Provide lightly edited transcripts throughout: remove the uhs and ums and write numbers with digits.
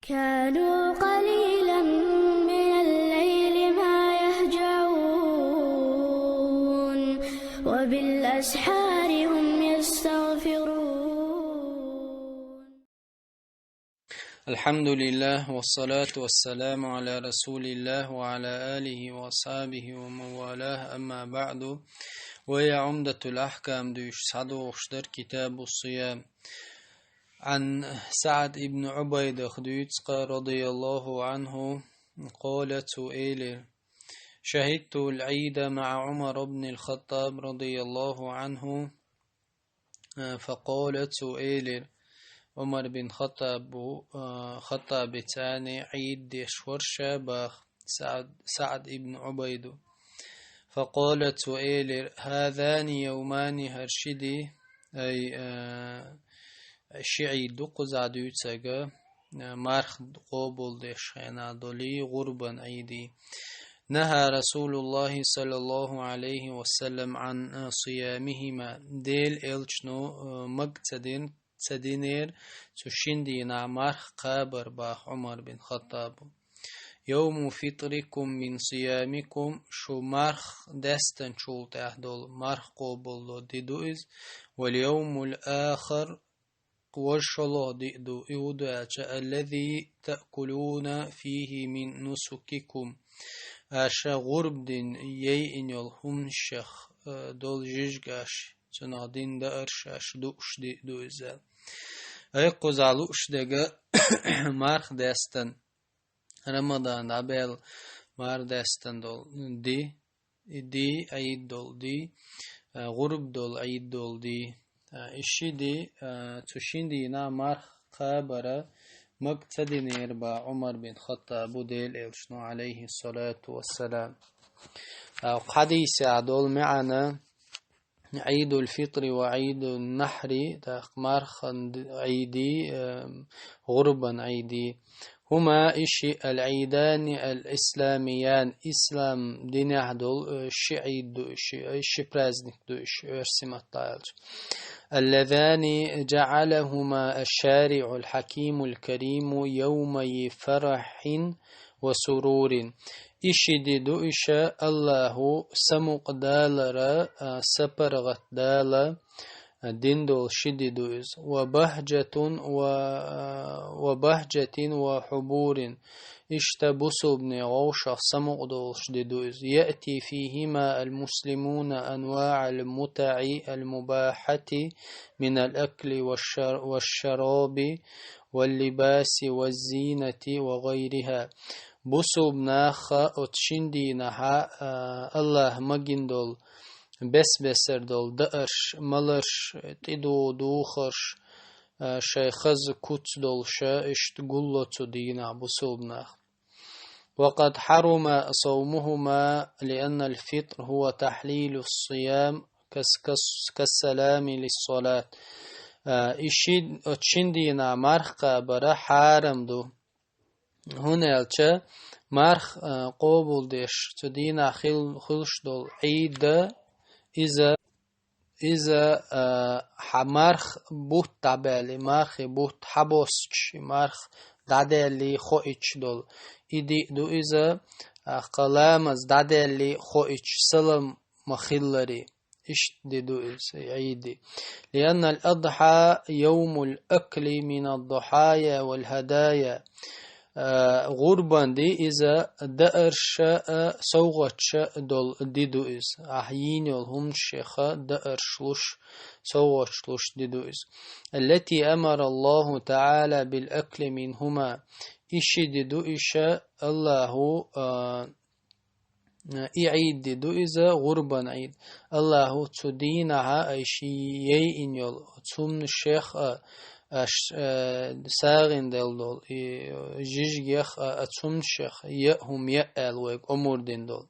كانوا قليلا من الليل ما يهجعون وبالأسحار هم يستغفرون. الحمد لله والصلاة والسلام على رسول الله وعلى آله وصحبه ومن والاه، أما بعد. ويا عمدة الأحكام دوش سعدو وشدر كتاب الصيام. عن سعد بن عبيدة رضي الله عنه قالت سئل: شهدت العيد مع عمر بن الخطاب رضي الله عنه، فقالت سئل عمر بن خطاب تاني عيد يشورشا باخ سعد بن عبيدة، فقالت سئل: هذان يومان هرشدي أي شعي دقز عدوتساقا مارخ قوبل ديشخينا دولي غربا عيدي. نهى رسول الله صلى الله عليه وسلم عن صيامهما ديل إلشنو مقتدين تدينير تشندينا مارخ قابر باخ عمر بن خطاب. يوم فطركم من صيامكم شو مارخ دستن شولت أهدول مارخ قوبل ديدوئز، واليوم الآخر وشلو ديدو إوداء الذي تأكلون فيه من نسككم. أشا غرب دين يين يلهم الشيخ دول جيجاش تنادين دارش أش دوش ديدو إزال أي قزالوش دقا مارخ دستن رمضان عبال مار دستن دول دي عيد دول دي غرب دول عيد دول دي إشي دي تشين نا مارخ خابرة مقتدي نيربا عمر بن خطاب ديل إلشنو عليه الصلاة والسلام. حديث عدول معنا عيد الفطر وعيد النحر مارخ عيدي غربا عيدي، هما إشي العيدان الإسلاميان إسلام دين عدول شعيد دوش إشي برازنك دوش ارسمت طالج اللذان جعلهما الشارع الحكيم الكريم يومي فرح وسرور. إشي دي دوش الله سمق دالر سپرغت دال دين دول شدي دوز وبهجة وحبور اشتبسوا بن غوشة سمق دول شدي دوز. يأتي فيهما المسلمون أنواع المتع المباحة من الأكل والشراب واللباس والزينة وغيرها. بسوا بناخا اتشندي نها الله مجندول بسر دول دأرش ملرش تدو دوخرش شيخز كوتس دول شاشت قلتو دينا بسوبناخ. وقد حرم صومهما لأن الفطر هو تحليل الصيام كالسلام للصلاة. إشيد اتشندينا مرخ برا حارم دو هنا مرخ قوبل ديش تدينا خلش دول عيد إذا مرخ بوت تابالي مرخ بوت حبوسش مرخ دادالي خوئش دول إدي دو إذا قلامز دادالي خوئش سلم مخلري إش دي دو إذا عيدي. لأن الأضحى يوم الأكل من الضحايا والهدايا. غربان دي إذا دأرش سوغتش دول ديدو إز أحيين يلهم الشيخة دأرشلوش سوغتشلوش ديدو إز التي أمر الله تعالى بالأكل منهما. إشي ديدو إشا الله إعيد ديدو إذا غربان عيد الله تدينها أيشيين يل تسمن الشيخ ساغن دول جيجيخ أتسمشخ يأهم يألوك أمور دين دول.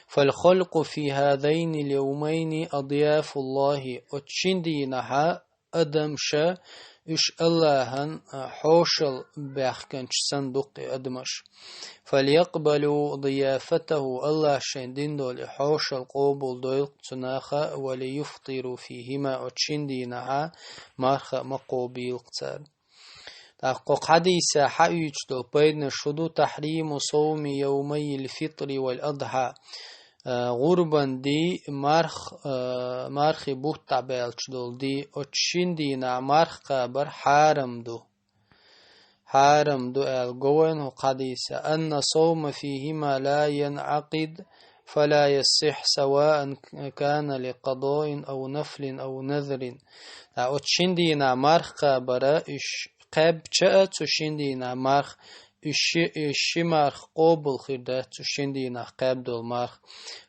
فالخلق في هذين اليومين أضياف الله أتشندينها أدمشا إش اللهن حوشل بأخكنش صندوق أدمش. فليقبلوا ضيافته الله شندين دول حوشل قوبل دول تناخا وليفطروا فيهما أتشندينها مارخ مقوبيل قتال. تحقق حديث حيج دو بين شدو تحريم صوم يومي الفطر والأضحى غربان دي مارخ بوت تعبالش دول دي اتشين دينا مارخ قابر حارم دو الجوين وقديس أن صوم فيهما لا ينعقد فلا يصح سواء كان لقضاء أو نفل أو نذر اتشين دينا مارخ قابر إش قاب جاء تشين دينا مارخ الشمارخ قوبل خردات تشندينا قاب دول مارخ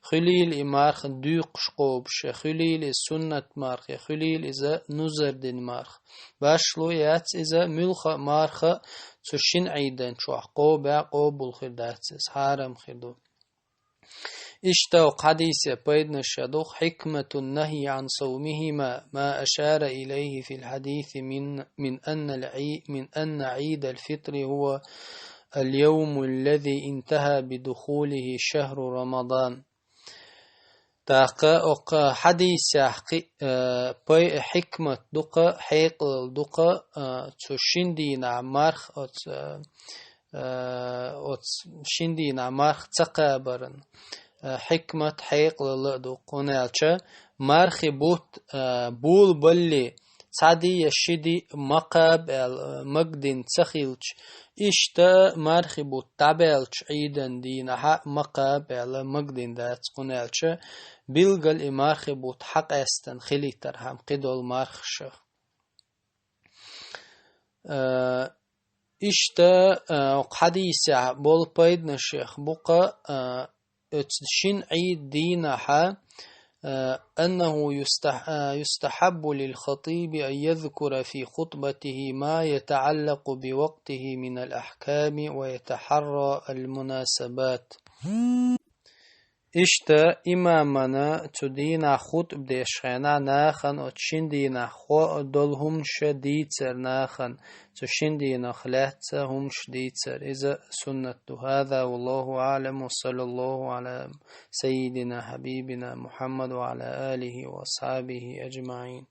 خليل إمارخ دوقش قوبش خليل السنة مارخ خليل إذا نزر دين مارخ باشلو يات إذا ملخ مارخ تشين عيدان شوح قوبا قوبل خردات حارم خردو اشتاق حديث بيدنا الشدوخ حكمة النهي عن صومهما ما أشار إليه في الحديث من أن عيد الفطر هو اليوم الذي انتهى بدخوله شهر رمضان تاق حديث حكمة دقة حيق دقة تشندي نعمارخ شندي نعمارخ تقابرن حكمة حيق للدو قنالشا مارخي بول بلي صادي يشدي مقاب المقدن تخيلش إشتا مارخي بوت تابلش عيدن دينها مقاب المقدن دات قنالشا بلغل إمارخي بوت حق استن خلي ترهم قدول مارخش إشتا حديث بول بيدنا الشيخ بقى اتشين عيد دينها أنه يستحب للخطيب أن يذكر في خطبته ما يتعلق بوقته من الأحكام ويتحرى المناسبات إشتا إمامنا تدينا خطب ديشخينا ناخن وتشين دينا خو دولهم شديتر ناخن تشين دينا خلاتة هم شديتر إذا سنة هذا والله أعلم وصلى الله على سيدنا حبيبنا محمد وعلى آله وأصحابه أجمعين.